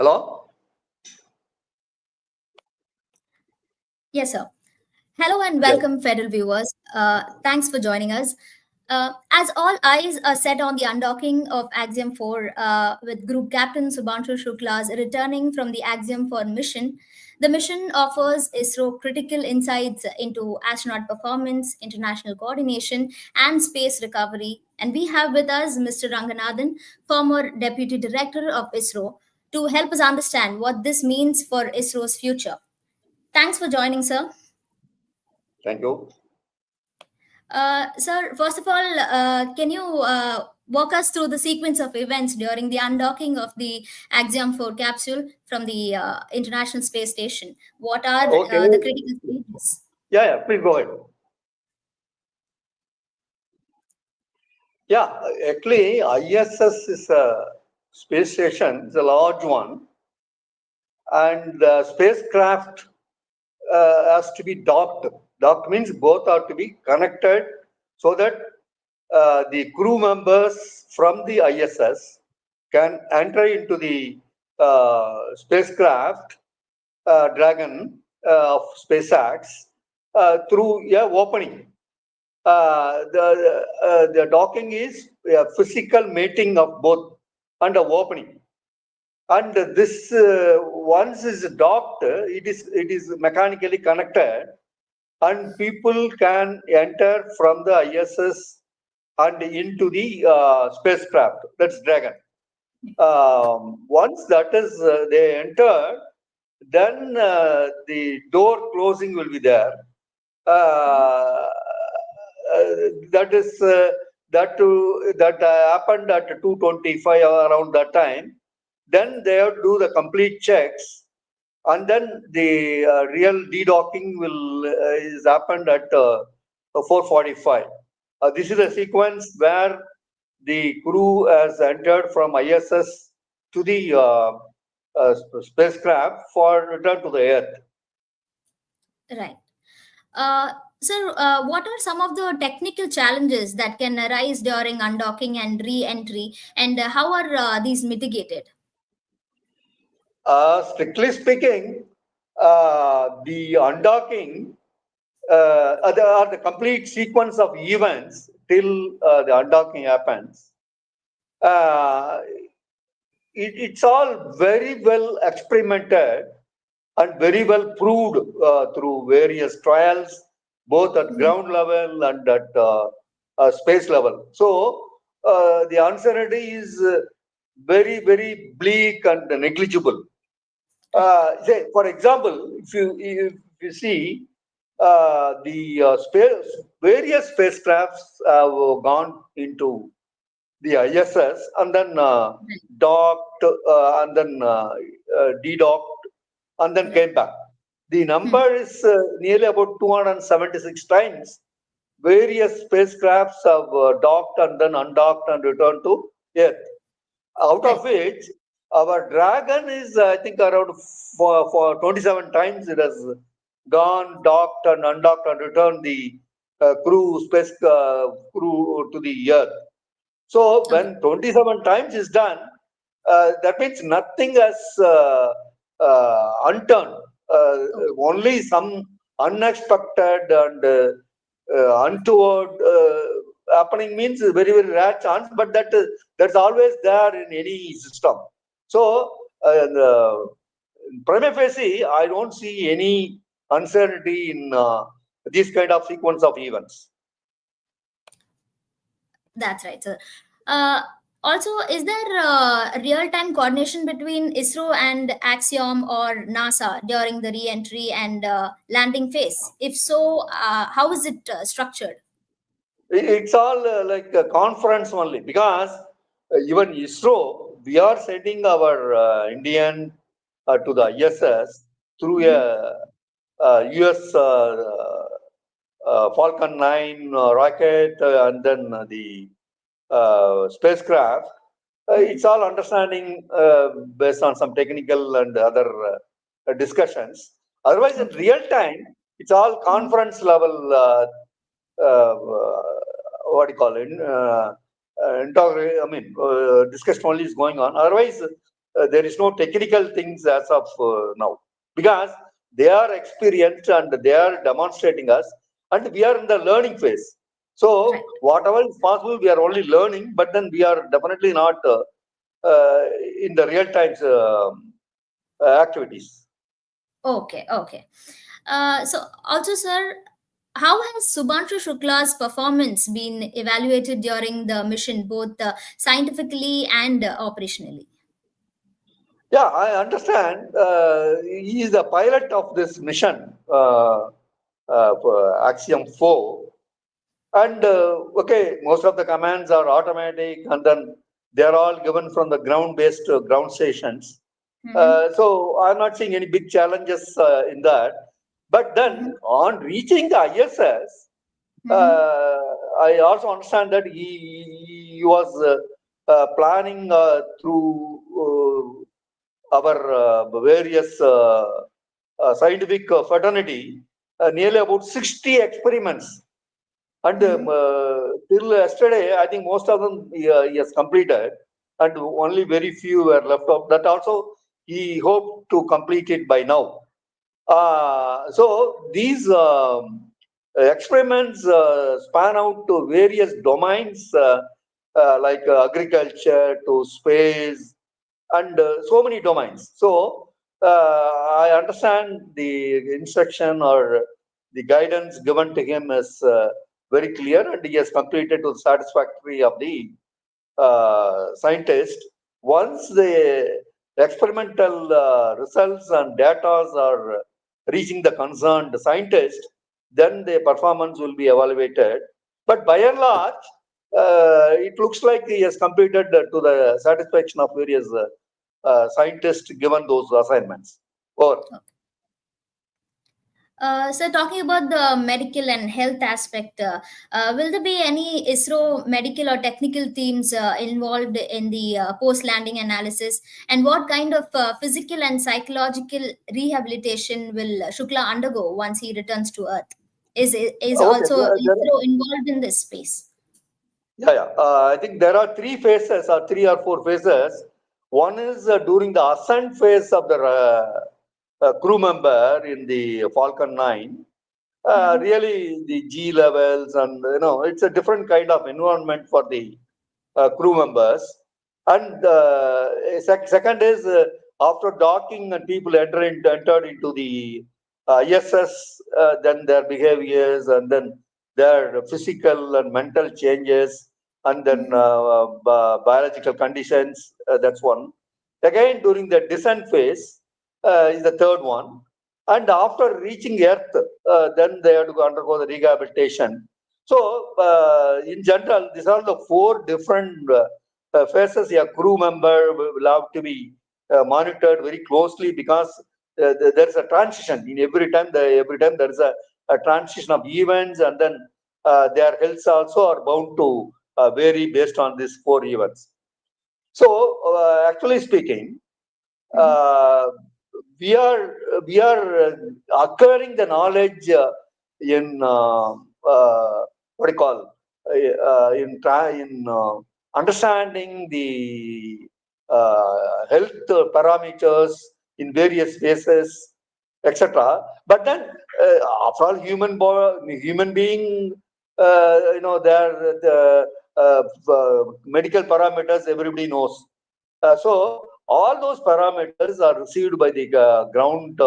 Hello? Yes, sir. Hello and Yes. welcome, Federal viewers. Thanks for joining us. As all eyes are set on the undocking of Axiom 4 with Group Captain Shubanshu Shukla returning from the Axiom 4 mission, the mission offers ISRO critical insights into astronaut performance, international coordination, and space recovery. And we have with us Mr. Ranganathan, former Deputy Director of ISRO, to help us understand what this means for ISRO's future. Thanks for joining, sir. Thank you. Sir, first of all, can you walk us through the sequence of events during the undocking of the Axiom 4 capsule from the International Space Station? What are Okay. the critical stages? Yeah, please go ahead. Yeah, actually, ISS is a space station, it's a large one, and the spacecraft has to be docked. Docked means both are to be connected so that the crew members from the ISS can enter into the spacecraft Dragon of SpaceX through a opening. The docking is a physical mating of both and a opening. And this once is docked, it is mechanically connected, and people can enter from the ISS and into the spacecraft. That's Dragon. Once that is they enter, then the door closing will be there. Uh, that is that happened at 2:25 around that time. Then they have to do the complete checks, and then the real dedocking will is happened at 4:45. This is a sequence where the crew has entered from ISS to the spacecraft for return to the Earth. Right. Sir, what are some of the technical challenges that can arise during undocking and re entry, and how are these mitigated? Strictly speaking, the undocking the complete sequence of events till the undocking happens. Uh, it's all very well experimented and very well proved through various trials, both at Mhm. ground level and at space level. So the uncertainty is very bleak and negligible. Say, for example, if you see the various spacecrafts have gone into the ISS and then Right. docked and then de-docked and then Right. came back. The Hmm. number is nearly about 276 times. Various spacecrafts have docked and then undocked and returned to Earth. Out of Right. which, our Dragon is, I think, around for 27 times it has gone, docked and undocked and returned the crew to the Earth. So Okay. when 27 times is done, that means nothing has unturned. Okay. Only some unexpected and untoward happening means a very rare chance, but that's always there in any system. So prima facie, I don't see any uncertainty in this kind of sequence of events. That's right, sir. Uh, Also, is there real-time coordination between ISRO and Axiom or NASA during the re-entry and landing phase? If so, how is it structured? It's all like a conference only because even ISRO, we are sending our Indian to the ISS through Mhm. a US Falcon 9 rocket and then the spacecraft. It's Mhm. all understanding based on some technical and other discussions. Otherwise, in Okay. real time, it's all Mhm. conference level. Uh, what do you call it? I mean, discussion only is going on. Otherwise, there is no technical things as of now, because they are experienced and they are demonstrating us, and we are in the learning phase. Right. So whatever is possible, we are only learning, but then we are definitely not uh, in the real times activities. Okay, okay. So also, sir, how has Subhanshu Shukla's performance been evaluated during the mission, both scientifically and operationally? Yeah, I understand. He is the pilot of this mission, for Axiom 4. And okay, most of the commands are automatic, and then they are all given from the ground-based ground stations. Mm-hmm. So I'm not seeing any big challenges in that. But Mm-hmm. then on reaching the ISS, Mm-hmm. I also understand that he was planning through our various scientific fraternity nearly about 60 experiments. And Mm-hmm. till yesterday, I think most of them he has completed, and only very few were left out. That also he hoped to complete it by now. So these experiments span out to various domains, like agriculture to space, and so many domains. So I understand the instruction or the guidance given to him is very clear, and he has completed to the satisfactory of the scientist. Once the experimental results and data are reaching the concerned scientist, then the performance will be evaluated. But by and large, it looks like he has completed to the satisfaction of various scientists given those assignments. Over. So talking about the medical and health aspect, will there be any ISRO medical or technical teams involved in the post-landing analysis? And what kind of physical and psychological rehabilitation will Shukla undergo once he returns to Earth? Is Okay, also ISRO involved in this space? yeah, yeah. I think there are three phases, or three or four phases. One is during the ascent phase of the crew member in the Falcon 9. Mm-hmm. Really, the G levels, and it's a different kind of environment for the crew members. And second is after docking and people entered into the ISS, then their behaviors, and then their physical and mental changes, and then Mm-hmm. biological conditions. That's one. Again, during the descent phase is the third one. And after reaching Earth, then they have to undergo the rehabilitation. So, in general, these are the four different phases. A crew member will have to be monitored very closely, because there is a transition in every time there is a transition of events, and then their healths also are bound to vary based on these four events. So, actually speaking, Mm-hmm. uh, we are acquiring the knowledge in what do you call in understanding the health parameters in various phases, etc. But then, after all, human being, their the medical parameters everybody knows. So all those parameters are received by the ground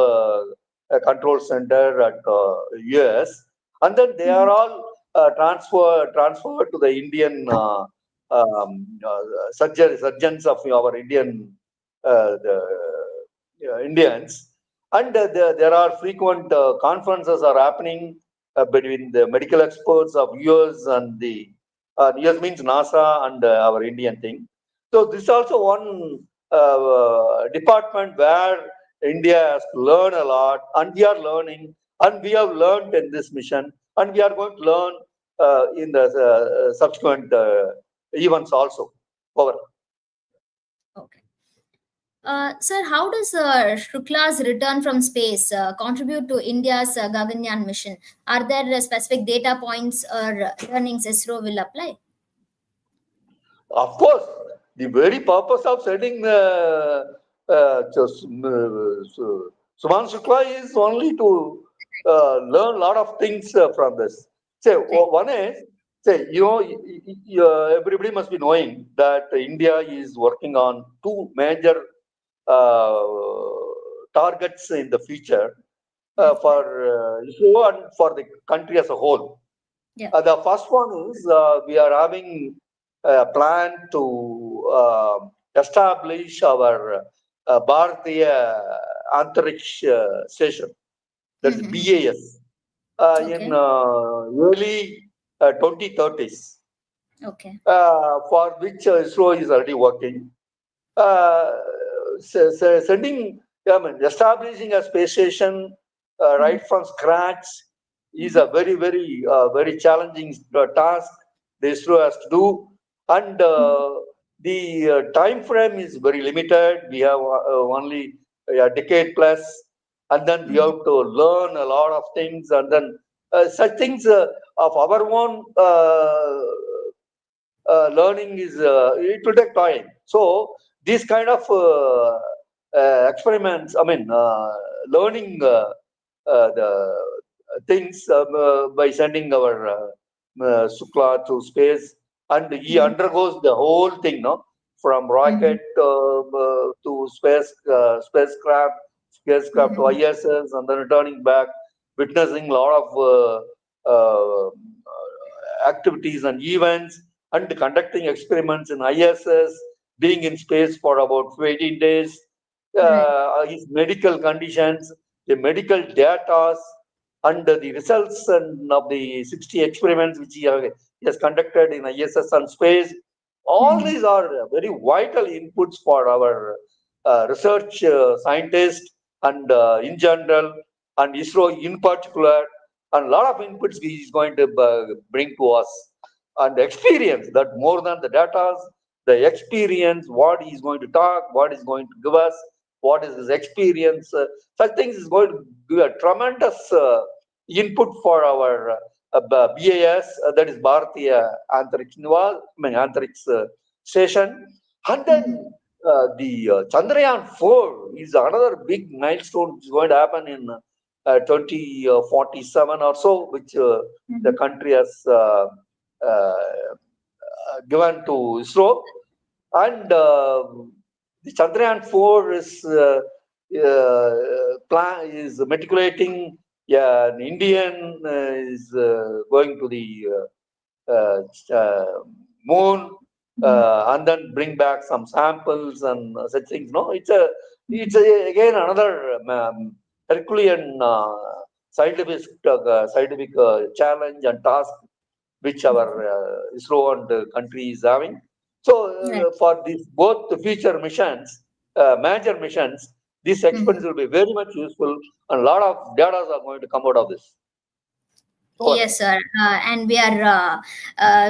control center at US, and then they are Mm-hmm. all transferred to the Indian surgeons of our Indians, and there are frequent conferences are happening between the medical experts of US and the US means NASA and our Indian thing. So this is also one department where India has to learn a lot, and we are learning, and we have learned in this mission, and we are going to learn in the subsequent events also. Over. Okay. Sir, how does Shukla's return from space contribute to India's Gaganyaan mission? Are there specific data points or learnings ISRO will apply? Of course, the very purpose of sending Suman Shukla is only to learn a lot of things from this. Say, Right. one is, say, everybody must be knowing that India is working on two major uh, targets in the future for Right. ISRO and for the country as a whole. Yeah. The first one is we are having a plan to establish our Bharatiya Antariksh Station, that's Mm-hmm. BAS, in Okay. early 2030s, Okay. for which ISRO is already working. uh, Sending, I mean, establishing a space station right Mm-hmm. from scratch is a Mm-hmm. very challenging task the ISRO has to do, and the time frame is very limited. We have only a decade plus, and then we Mm-hmm. have to learn a lot of things, and then such things of our own learning is it will take time. So these kind of experiments, I mean, learning the things by sending our Shukla to space, and he Mm-hmm. undergoes the whole thing, no, from rocket to spacecraft to Mm-hmm. ISS, and then returning back, witnessing a lot of activities and events, and conducting experiments in ISS, being in space for about 18 days, Right. his medical conditions, the medical data, and the results and of the 60 experiments which he has conducted in ISS and space. All Mm-hmm. these are very vital inputs for our research scientists and in general, and ISRO in particular, and a lot of inputs he is going to bring to us, and experience that more than the data, the experience, what he is going to talk, what is going to give us, what is his experience, such things is going to give a tremendous input for our BAS, that is Bharatiya Antariksh Niwas, I mean Antariksh Station. And then Mm-hmm. the Chandrayaan 4 is another big milestone which is going to happen in 2047 or so, which the Mm-hmm. country has uh, given to ISRO. And the Chandrayaan 4 is matriculating. Yeah, an Indian is going to the uh, uh, moon, and then bring back some samples and such things. No, again another Herculean scientific challenge and task which our Mm-hmm. ISRO and country is having. So, Right. for these both the future missions, major missions, these Mm-hmm. experiments will be very much useful, and a lot of data are going to come out of this. Over. Yes, sir. And we are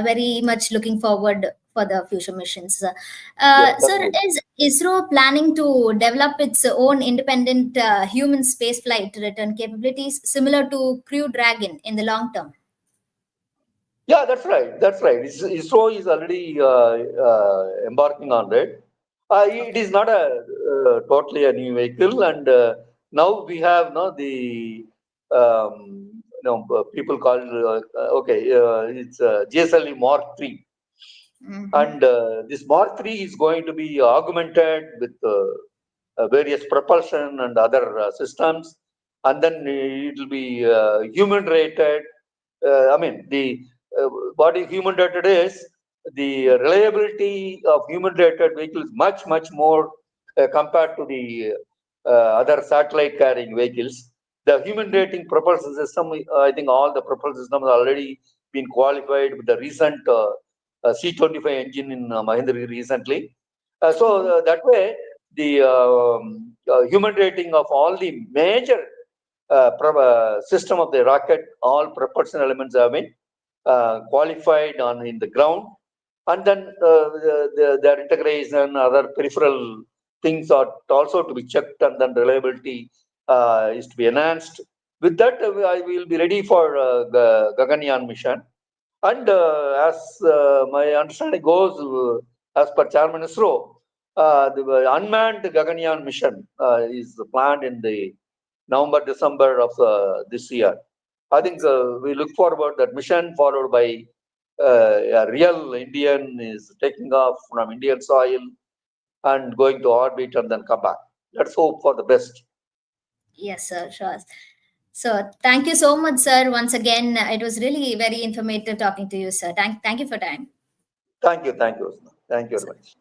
very much looking forward for the future missions. Yes, Sir, definitely. is ISRO planning to develop its own independent human spaceflight return capabilities similar to Crew Dragon in the long term? Yeah, that's right. That's right. ISRO is already embarking on that. It Okay. is not a totally a new vehicle, and now we have no the people call okay, it's GSLV Mark III, Mm-hmm. and this Mark III is going to be augmented with various propulsion and other systems, and then it will be human rated. I mean, the what is human rated is the reliability of human rated vehicles much more compared to the other satellite carrying vehicles. The human rating propulsion system, I think all the propulsion systems are already been qualified with the recent C25 engine in Mahindra recently. So that way, the human rating of all the major system of the rocket, all propulsion elements have been qualified on in the ground, and then their integration, other peripheral things are also to be checked, and then reliability is to be enhanced. With that, I will be ready for the Gaganyaan mission. And as my understanding goes, as per Chairman ISRO, the unmanned Gaganyaan mission is planned in the November, December of this year. I think we look forward that mission, followed by a real Indian is taking off from Indian soil and going to orbit and then come back. Let's hope for the best. Yes, sir, sure. So thank you so much, sir. Once again, it was really very informative talking to you, sir. Thank you for time. Thank you. Thank you. Thank you very much.